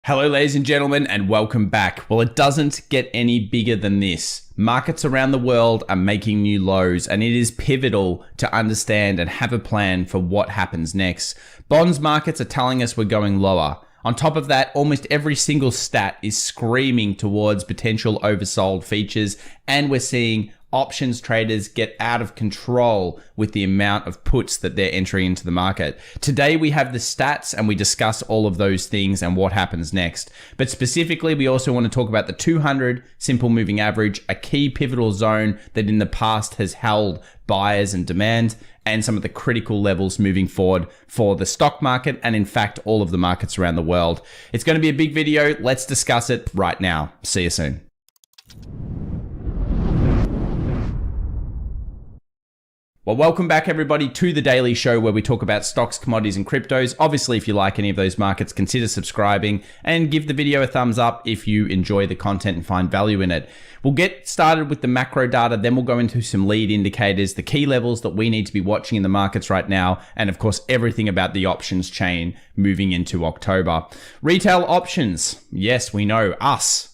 Hello ladies and gentlemen, and welcome back. Well, it doesn't get any bigger than this. Markets around the world are making new lows, and it is pivotal to understand and have a plan for what happens next. Bonds markets are telling us we're going lower. On top of that, almost every single stat is screaming towards potential oversold features, and we're seeing options traders get out of control with the amount of puts that they're entering into the market. Today we have the stats and we discuss all of those things and what happens next. But specifically, we also want to talk about the 200 simple moving average, a key pivotal zone that in the past has held buyers and demand, and some of the critical levels moving forward for the stock market and in fact all of the markets around the world. It's going to be a big video. Let's discuss it right now. See you soon. Well, welcome back everybody to the daily show where we talk about stocks, commodities, and cryptos. Obviously, if you like any of those markets, consider subscribing and give the video a thumbs up if you enjoy the content and find value in it. We'll get started with the macro data, then we'll go into some lead indicators, the key levels that we need to be watching in the markets right now, and of course, everything about the options chain moving into October. Retail options. Yes, we know us.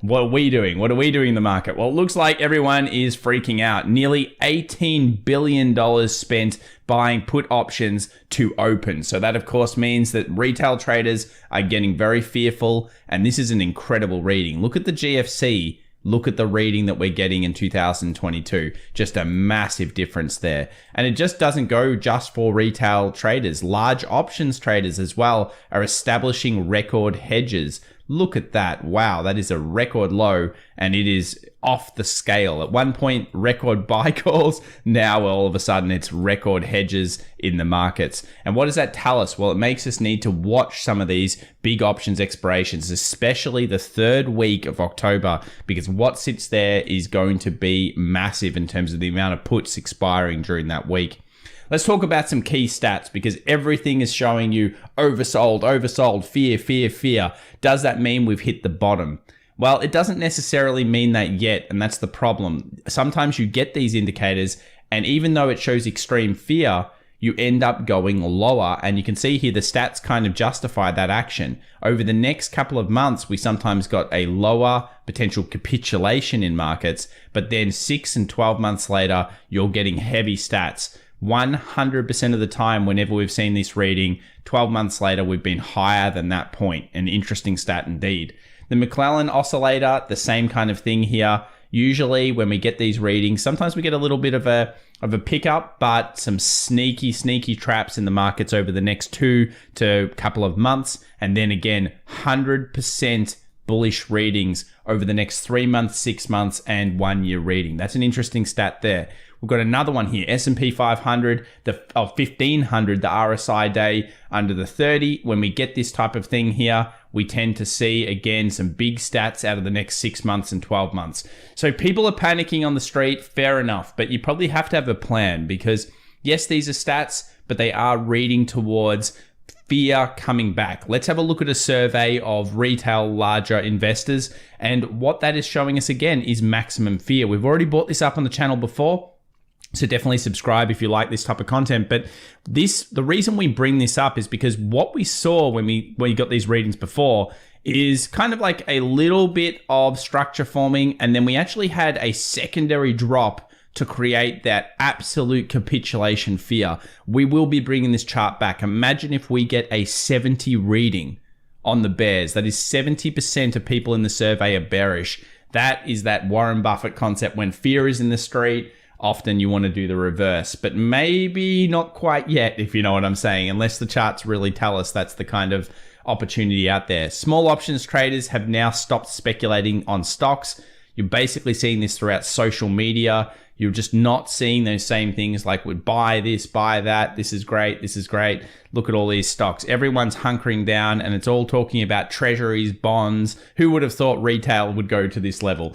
What are we doing? What are we doing in the market? Well, it looks like everyone is freaking out. Nearly $18 billion spent buying put options to open. So that, of course, means that retail traders are getting very fearful. And this is an incredible reading. Look at the GFC. Look at the reading that we're getting in 2022. Just a massive difference there. And it just doesn't go just for retail traders. Large options traders as well are establishing record hedges. Look at that. Wow, that is a record low and it is off the scale. At one point, record buy calls. Now, all of a sudden, it's record hedges in the markets. And what does that tell us? Well, it makes us need to watch some of these big options expirations, especially the third week of October, because what sits there is going to be massive in terms of the amount of puts expiring during that week. Let's talk about some key stats because everything is showing you oversold, oversold, fear, fear, fear. Does that mean we've hit the bottom? Well, it doesn't necessarily mean that yet, and that's the problem. Sometimes you get these indicators, and even though it shows extreme fear, you end up going lower, and you can see here the stats kind of justify that action. Over the next couple of months, we sometimes got a lower potential capitulation in markets, but then 6 and 12 months later, you're getting heavy stats. 100% of the time, whenever we've seen this reading, 12 months later, we've been higher than that point. An interesting stat indeed. The McClellan oscillator, the same kind of thing here. Usually when we get these readings, sometimes we get a little bit of a pickup, but some sneaky traps in the markets over the next 2 to couple of months. And then again, 100% bullish readings over the next 3 months, 6 months, and 1 year reading. That's an interesting stat there. We've got another one here, SP500, the 1500, the RSI day under the 30. When we get this type of thing here, we tend to see, again, some big stats out of the next 6 months and 12 months. So people are panicking on the street, fair enough, but you probably have to have a plan because, yes, these are stats, but they are reading towards fear coming back. Let's have a look at a survey of retail larger investors, and what that is showing us again is maximum fear. We've already brought this up on the channel before, so definitely subscribe if you like this type of content. But the reason we bring this up is because what we saw when we got these readings before is kind of like a little bit of structure forming, and then we actually had a secondary drop to create that absolute capitulation fear. We will be bringing this chart back. Imagine if we get a 70 reading on the bears. That is 70% of people in the survey are bearish. That is that Warren Buffett concept. When fear is in the street, often you want to do the reverse, but maybe not quite yet, if you know what I'm saying, unless the charts really tell us that's the kind of opportunity out there. Small options traders have now stopped speculating on stocks. You're basically seeing this throughout social media. You're just not seeing those same things like would buy this, buy that. This is great. This is great. Look at all these stocks. Everyone's hunkering down and it's all talking about treasuries, bonds. Who would have thought retail would go to this level?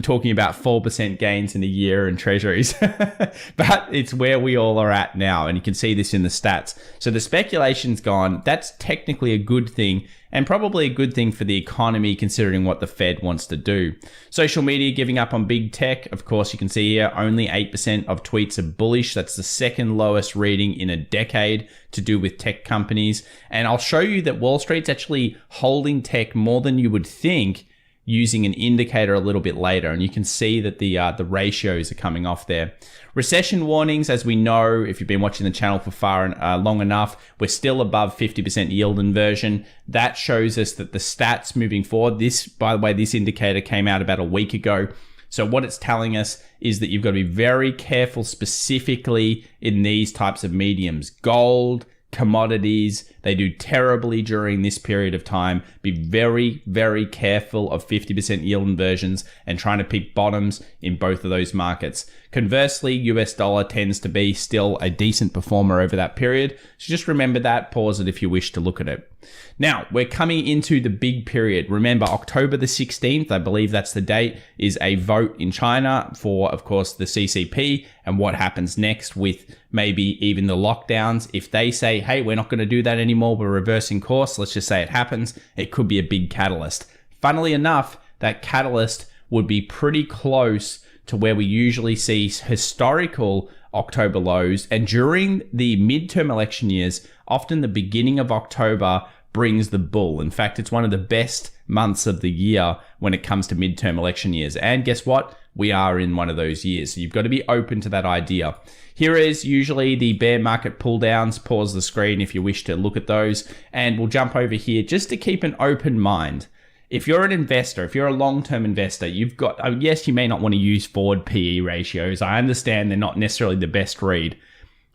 Talking about 4% gains in a year in treasuries. But it's where we all are at now. And you can see this in the stats. So the speculation's gone. That's technically a good thing and probably a good thing for the economy considering what the Fed wants to do. Social media giving up on big tech. Of course, you can see here only 8% of tweets are bullish. That's the second lowest reading in a decade to do with tech companies. And I'll show you that Wall Street's actually holding tech more than you would think using an indicator a little bit later. And you can see that the ratios are coming off there. Recession warnings, as we know, if you've been watching the channel for long enough, we're still above 50% yield inversion. That shows us that the stats moving forward, this, by the way, this indicator came out about a week ago. So what it's telling us is that you've got to be very careful specifically in these types of mediums. Gold, commodities, they do terribly during this period of time. Be very, very careful of 50% yield inversions and trying to pick bottoms in both of those markets. Conversely, US dollar tends to be still a decent performer over that period. So just remember that, pause it if you wish to look at it. Now, we're coming into the big period. Remember, October the 16th, I believe that's the date, is a vote in China for, of course, the CCP and what happens next with maybe even the lockdowns. If they say, hey, we're not going to do that anymore, we're reversing course, let's just say it happens, it could be a big catalyst. Funnily enough, that catalyst would be pretty close to where we usually see historical October lows. And during the midterm election years, often the beginning of October brings the bull. In fact, it's one of the best months of the year when it comes to midterm election years. And guess what? We are in one of those years. So you've got to be open to that idea. Here is usually the bear market pull downs. Pause the screen if you wish to look at those. And we'll jump over here just to keep an open mind. If you're an investor, if you're a long-term investor, you've got, yes, you may not want to use forward PE ratios. I understand they're not necessarily the best read,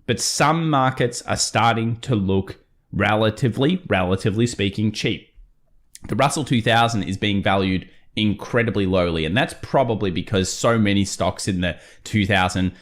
but some markets are starting to look relatively speaking, cheap. The Russell 2000 is being valued incredibly lowly, and that's probably because so many stocks in the 2000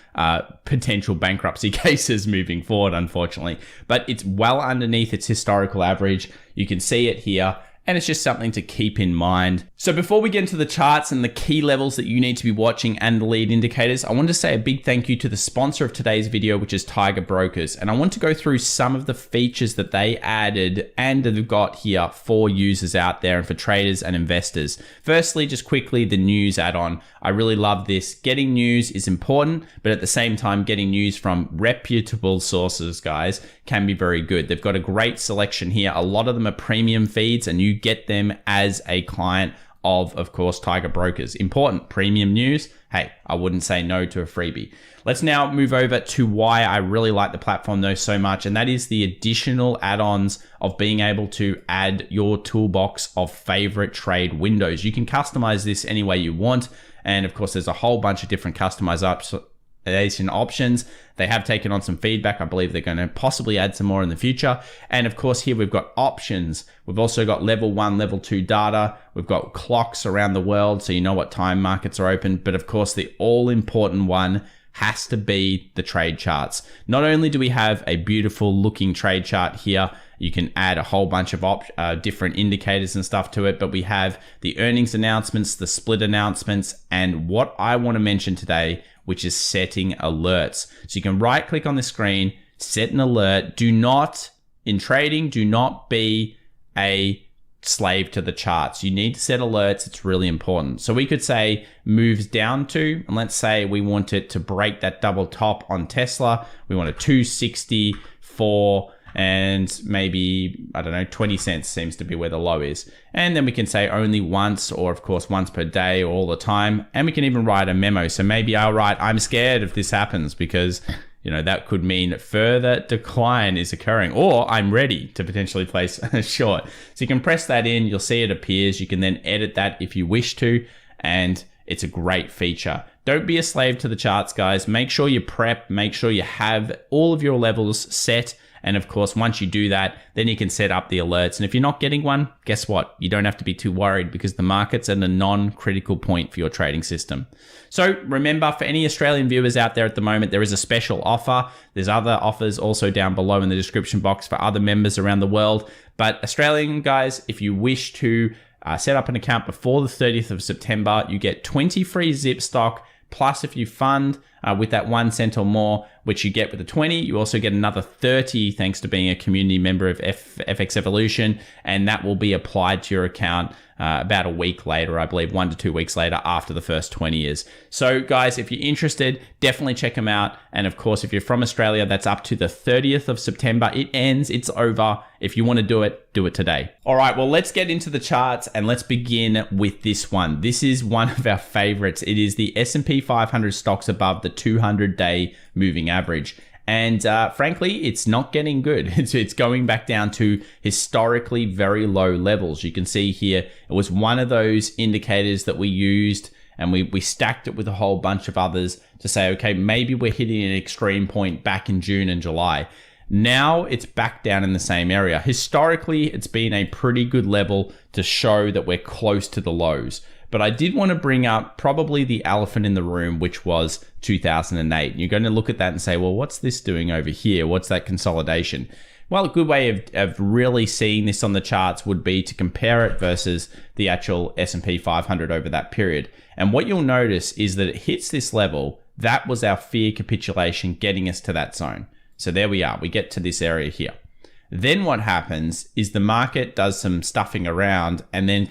potential bankruptcy cases moving forward, unfortunately. But it's well underneath its historical average. You can see it here. And it's just something to keep in mind. So before we get into the charts and the key levels that you need to be watching and the lead indicators, I want to say a big thank you to the sponsor of today's video, which is Tiger Brokers. And I want to go through some of the features that they added and that they've got here for users out there and for traders and investors. Firstly, just quickly, the news add-on. I really love this. Getting news is important, but at the same time, getting news from reputable sources, guys, can be very good. They've got a great selection here. A lot of them are premium feeds, and you get them as a client of course, Tiger Brokers. Important premium news. Hey, I wouldn't say no to a freebie. Let's now move over to why I really like the platform though so much, and that is the additional add-ons of being able to add your toolbox of favorite trade windows. You can customize this any way you want, and of course, there's a whole bunch of different customization options. They have taken on some feedback. I believe they're going to possibly add some more in the future. And of course, here we've got options. We've also got level 1, level 2 data. We've got clocks around the world, so you know what time markets are open. But of course, the all-important one has to be the trade charts. Not only do we have a beautiful looking trade chart here, you can add a whole bunch of different indicators and stuff to it, but we have the earnings announcements, the split announcements, and what I want to mention today, which is setting alerts. So you can right click on the screen, set an alert. In trading, do not be a slave to the charts. You need to set alerts. It's really important. So we could say moves down to, and let's say we want it to break that double top on Tesla. We want a 264 and maybe, I don't know, 20 cents seems to be where the low is. And then we can say only once, or of course once per day or all the time. And we can even write a memo. So maybe I'll write, I'm scared if this happens because, you know, that could mean further decline is occurring, or I'm ready to potentially place a short. So you can press that in, you'll see it appears. You can then edit that if you wish to, and it's a great feature. Don't be a slave to the charts, guys. Make sure you prep, make sure you have all of your levels set. And of course, once you do that, then you can set up the alerts. And if you're not getting one, guess what? You don't have to be too worried because the market's at a non-critical point for your trading system. So remember, for any Australian viewers out there at the moment, there is a special offer. There's other offers also down below in the description box for other members around the world. But Australian guys, if you wish to set up an account before the 30th of September, you get 20 free zip stock. Plus, if you fund with that 1 cent or more, which you get with the 20. You also get another 30 thanks to being a community member of FX Evolution, and that will be applied to your account about a week later, I believe 1 to 2 weeks later after the first 20 is. So guys, if you're interested, definitely check them out. And of course, if you're from Australia, that's up to the 30th of September. It ends, it's over. If you want to do it today. All right, well, let's get into the charts and let's begin with this one. This is one of our favorites. It is the S&P 500 stocks above the 200-day moving average. And frankly, it's not getting good. It's going back down to historically very low levels. You can see here, it was one of those indicators that we used, and we stacked it with a whole bunch of others to say, okay, maybe we're hitting an extreme point back in June and July. Now it's back down in the same area. Historically, it's been a pretty good level to show that we're close to the lows. But I did want to bring up probably the elephant in the room, which was 2008. You're going to look at that and say, well, what's this doing over here? What's that consolidation? Well, a good way of really seeing this on the charts would be to compare it versus the actual S&P 500 over that period. And what you'll notice is that it hits this level. That was our fear capitulation getting us to that zone. So there we are. We get to this area here. Then what happens is the market does some stuffing around and then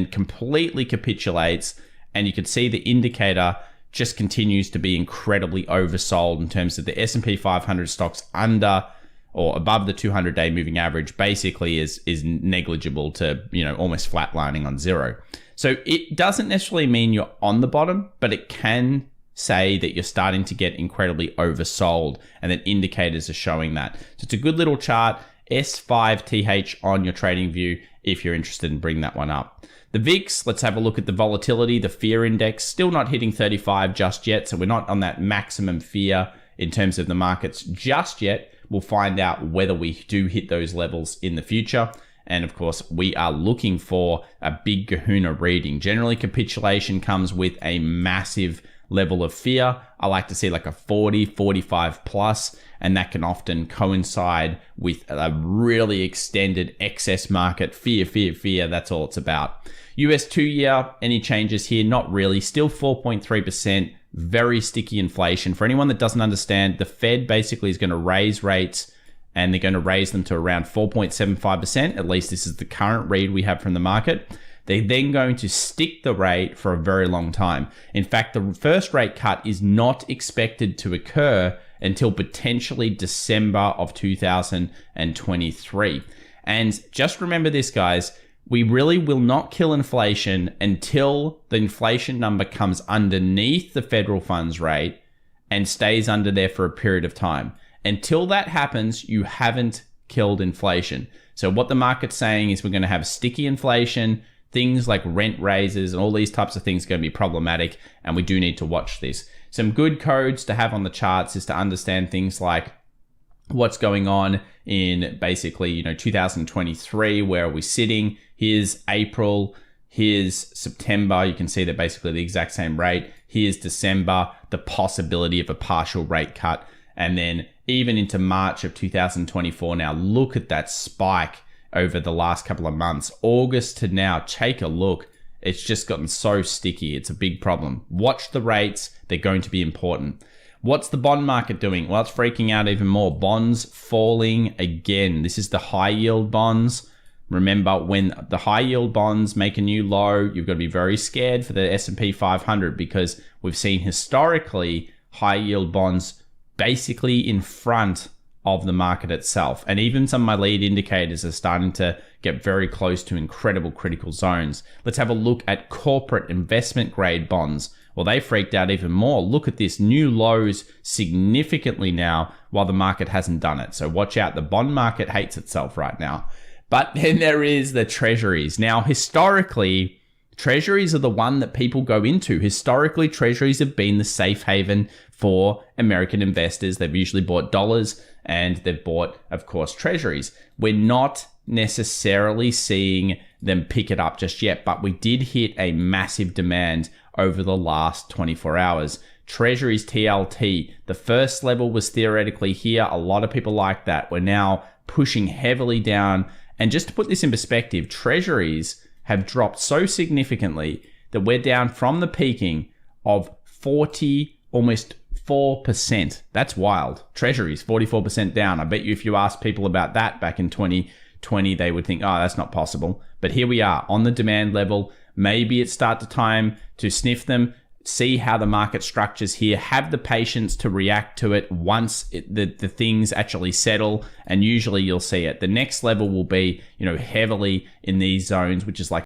completely capitulates, and you can see the indicator just continues to be incredibly oversold in terms of the S&P 500 stocks under or above the 200-day moving average basically is negligible to, almost flatlining on zero. So it doesn't necessarily mean you're on the bottom, but it can say that you're starting to get incredibly oversold, and that indicators are showing that. So it's a good little chart, S5TH on your trading view if you're interested in bringing that one up. The VIX, let's have a look at the volatility. The fear index, still not hitting 35 just yet, so we're not on that maximum fear in terms of the markets just yet. We'll find out whether we do hit those levels in the future. And of course, we are looking for a big kahuna reading. Generally, capitulation comes with a massive level of fear. I like to see like a 40, 45 plus, and that can often coincide with a really extended excess market. Fear. That's all it's about. US 2-year, any changes here? Not really. Still 4.3%. Very sticky inflation. For anyone that doesn't understand, the Fed basically is going to raise rates, and they're going to raise them to around 4.75%. At least this is the current read we have from the market. They're then going to stick the rate for a very long time. In fact, the first rate cut is not expected to occur until potentially December of 2023. And just remember this, guys, we really will not kill inflation until the inflation number comes underneath the federal funds rate and stays under there for a period of time. Until that happens, you haven't killed inflation. So what the market's saying is we're going to have sticky inflation. Things like rent raises and all these types of things are going to be problematic, and we do need to watch this. Some good codes to have on the charts is to understand things like what's going on in basically, 2023, where are we sitting? Here's April, here's September. You can see they're basically the exact same rate. Here's December, the possibility of a partial rate cut. And then even into March of 2024. Now look at that spike over the last couple of months. August to now, take a look. It's just gotten so sticky. It's a big problem. Watch the rates. They're going to be important. What's the bond market doing? Well, it's freaking out even more. Bonds falling again. This is the high yield bonds. Remember, when the high yield bonds make a new low, you've got to be very scared for the S&P 500, because we've seen historically high yield bonds basically in front of the market itself. And even some of my lead indicators are starting to get very close to incredible critical zones. Let's have a look at corporate investment grade bonds. Well, they freaked out even more. Look at this, new lows significantly now while the market hasn't done it. So watch out. The bond market hates itself right now. But then there is the treasuries. Now, historically, treasuries are the one that people go into. Historically, treasuries have been the safe haven for American investors. They've usually bought dollars, and they've bought, of course, treasuries. We're not necessarily seeing them pick it up just yet, but we did hit a massive demand over the last 24 hours. Treasuries TLT, the first level was theoretically here. A lot of people like that. We're now pushing heavily down. And just to put this in perspective, treasuries have dropped so significantly that we're down from the peaking of 40, almost 44%. That's wild. Treasuries, 44% down. I bet you if you ask people about that back in 2020, they would think, oh, that's not possible. But here we are on the demand level. Maybe it's start the time to sniff them, see how the market structures here, have the patience to react to it once the things actually settle, and usually you'll see it. The next level will be, heavily in these zones, which is like